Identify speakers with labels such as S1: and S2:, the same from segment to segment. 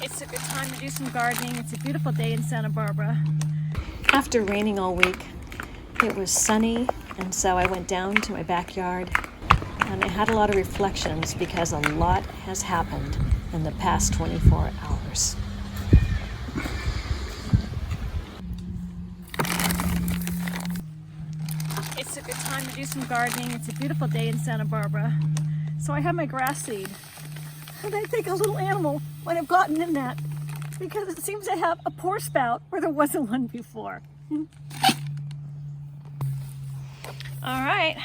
S1: It's a good time to do some gardening. It's a beautiful day in Santa Barbara. After raining all week, it was sunny, and so I went down to my backyard and I had a lot of reflections because a lot has happened in the past 24 hours. It's a good time to do some gardening. It's a beautiful day in Santa Barbara. So I have my grass seed, and I think a little animal might have gotten in that because it seems to have a pore spout where there wasn't one before. All right,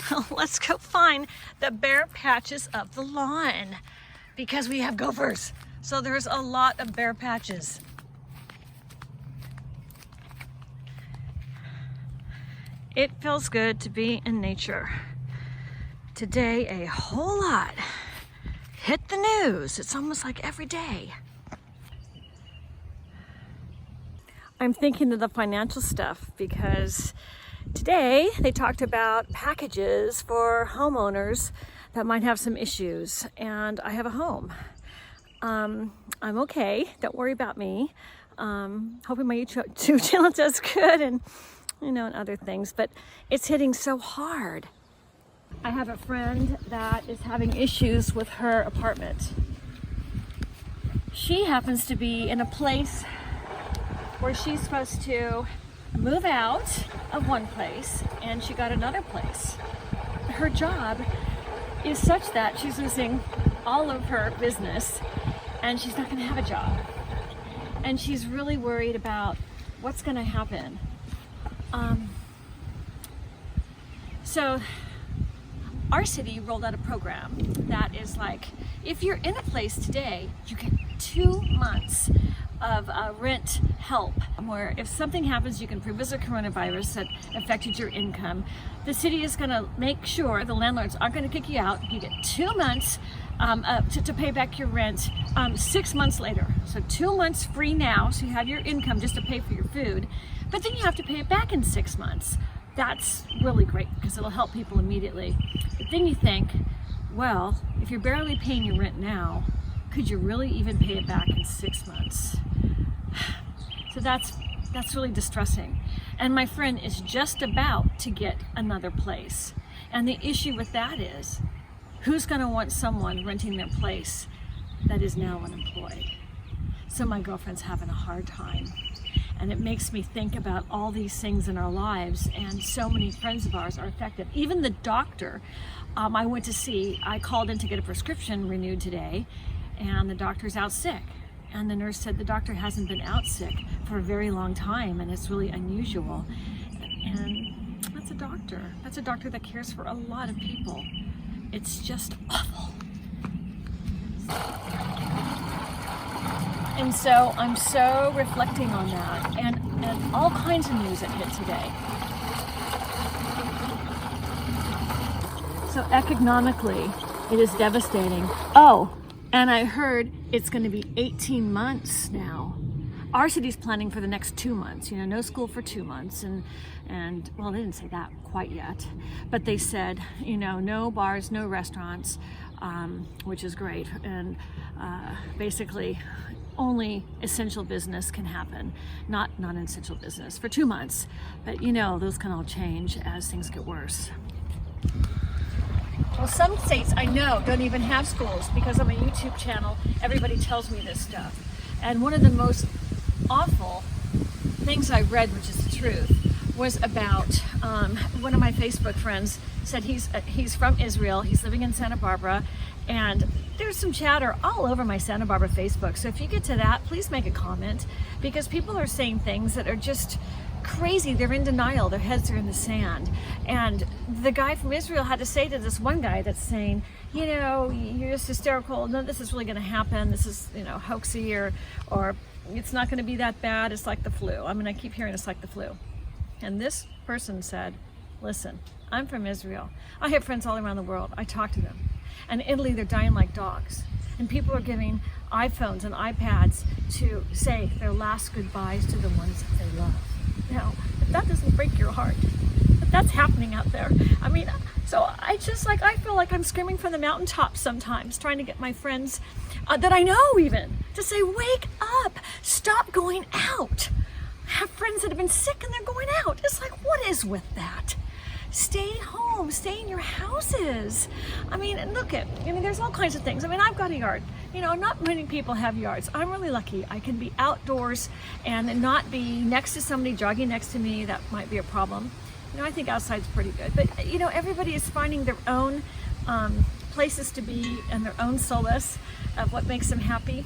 S1: well, let's go find the bare patches of the lawn because we have gophers. So there's a lot of bare patches. It feels good to be in nature. Today, a whole lot hit the news. It's almost like every day. I'm thinking of the financial stuff because today they talked about packages for homeowners that might have some issues, and I have a home. I'm okay, don't worry about me. Hoping my YouTube channel does good and and other things, but it's hitting so hard. I have a friend that is having issues with her apartment. She happens to be in a place where she's supposed to move out of one place and she got another place. Her job is such that she's losing all of her business and she's not going to have a job. And she's really worried about what's going to happen. So our city rolled out a program that is like, if you're in a place today, you get 2 months of rent help, where if something happens, you can prove as a coronavirus that affected your income. The city is going to make sure the landlords aren't going to kick you out. You get 2 months to pay back your rent 6 months later. So 2 months free now, so you have your income just to pay for your food, but then you have to pay it back in 6 months. That's really great because it'll help people immediately. But then you think, well, if you're barely paying your rent now, could you really even pay it back in 6 months? So that's really distressing. And my friend is just about to get another place. And the issue with that is, who's going to want someone renting their place that is now unemployed? So my girlfriend's having a hard time. And it makes me think about all these things in our lives, and so many friends of ours are affected. Even the doctor I went to see, I called in to get a prescription renewed today, and the doctor's out sick. And the nurse said the doctor hasn't been out sick for a very long time, and it's really unusual. And that's a doctor. That's a doctor that cares for a lot of people. It's just awful. And so I'm so reflecting on that, and all kinds of news that hit today. So economically, it is devastating. Oh, and I heard it's going to be 18 months now. Our city's planning for the next 2 months, no school for 2 months. And well, they didn't say that quite yet, but they said, no bars, no restaurants, which is great. And basically, only essential business can happen, not non-essential business for 2 months. But those can all change as things get worse. Well, some states I know don't even have schools because on my YouTube channel, everybody tells me this stuff. And one of the most awful things I read, which is the truth, was about one of my Facebook friends said he's from Israel, he's living in Santa Barbara, and there's some chatter all over my Santa Barbara Facebook. So if you get to that, please make a comment, because people are saying things that are just crazy. They're in denial. Their heads are in the sand. And the guy from Israel had to say to this one guy that's saying, you're just hysterical. No, this is really going to happen. This is, hoaxy, or it's not going to be that bad. It's like the flu. I keep hearing it's like the flu. And this person said, listen, I'm from Israel. I have friends all around the world. I talk to them. And in Italy, they're dying like dogs. And people are giving iPhones and iPads to say their last goodbyes to the ones that they love. Now, if that doesn't break your heart, but that's happening out there. So I feel like I'm screaming from the mountaintops sometimes, trying to get my friends that I know even to say, wake up, stop going out. I have friends that have been sick and they're going out. It's like, what is with that? Stay home, stay in your houses. I mean, there's all kinds of things. I mean, I've got a yard. Not many people have yards. I'm really lucky. I can be outdoors and not be next to somebody jogging next to me. That might be a problem. I think outside's pretty good. But, everybody is finding their own places to be and their own solace of what makes them happy.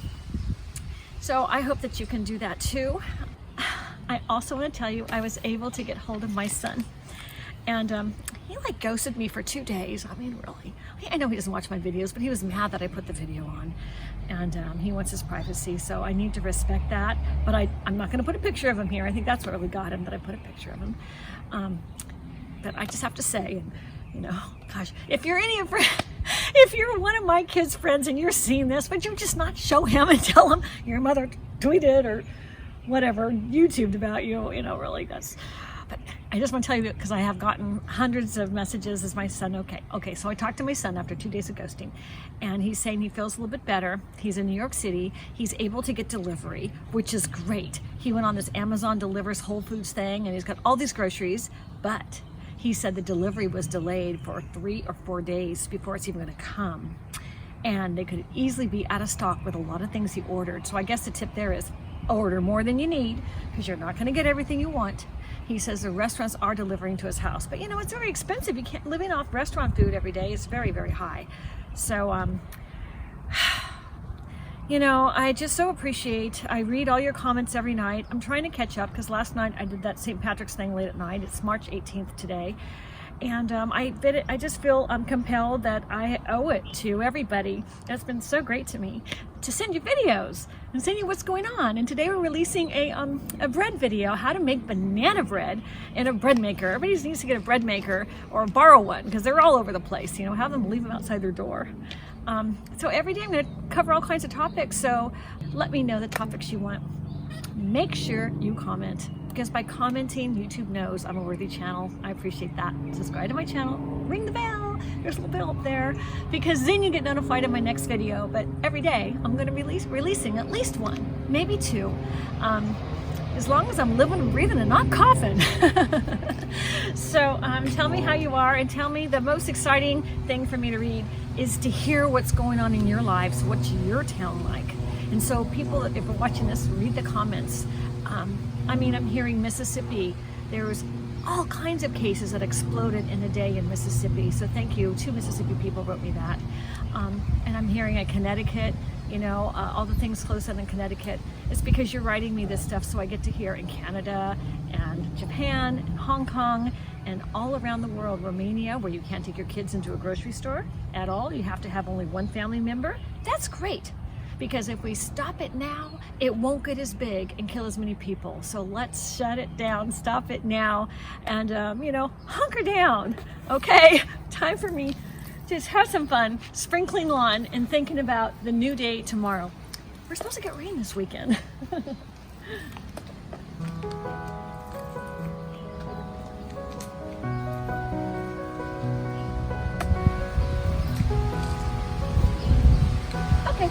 S1: So I hope that you can do that too. I also want to tell you, I was able to get hold of my son. And he ghosted me for 2 days. I mean, really. I know he doesn't watch my videos, but he was mad that I put the video on. And he wants his privacy, so I need to respect that. But I'm not going to put a picture of him here. I think that's what really got him, that I put a picture of him. But I just have to say, gosh, if you're one of my kids' friends and you're seeing this, would you just not show him and tell him your mother tweeted or whatever, YouTubed about you? Really, that's... But I just want to tell you that because I have gotten hundreds of messages. Is my son okay? So I talked to my son after 2 days of ghosting, and he's saying he feels a little bit better. He's in New York City. He's able to get delivery, which is great. He went on this Amazon delivers Whole Foods thing, and he's got all these groceries, but he said the delivery was delayed for 3 or 4 days before it's even going to come. And they could easily be out of stock with a lot of things he ordered. So I guess the tip there is order more than you need, because you're not going to get everything you want. He says the restaurants are delivering to his house, but it's very expensive. You can't living off restaurant food every day is very, very high. So I just so appreciate, I read all your comments every night. I'm trying to catch up because last night I did that St. Patrick's thing late at night. It's March 18th today. And I just feel compelled that I owe it to everybody that's been so great to me to send you videos and send you what's going on. And today we're releasing a bread video, how to make banana bread in a bread maker. Everybody needs to get a bread maker or borrow one because they're all over the place. Have them leave them outside their door. So every day I'm going to cover all kinds of topics. So let me know the topics you want. Make sure you comment, because by commenting, YouTube knows I'm a worthy channel. I appreciate that. Subscribe to my channel, ring the bell. There's a little bell up there, because then you get notified of my next video. But every day I'm going to be releasing at least one, maybe 2, as long as I'm living and breathing and not coughing. So tell me how you are, and tell me the most exciting thing for me to read is to hear what's going on in your lives. What's your town like? And so people, if you're watching this, read the comments. I'm hearing Mississippi. There was all kinds of cases that exploded in a day in Mississippi. So thank you. 2 Mississippi people wrote me that. And I'm hearing at Connecticut, all the things closed down in Connecticut. It's because you're writing me this stuff, so I get to hear in Canada and Japan and Hong Kong and all around the world. Romania, where you can't take your kids into a grocery store at all. You have to have only 1 family member. That's great. Because if we stop it now, it won't get as big and kill as many people. So let's shut it down, stop it now, and hunker down, okay? Time for me to just have some fun, sprinkling lawn and thinking about the new day tomorrow. We're supposed to get rain this weekend. Okay.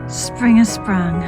S1: Spring has sprung.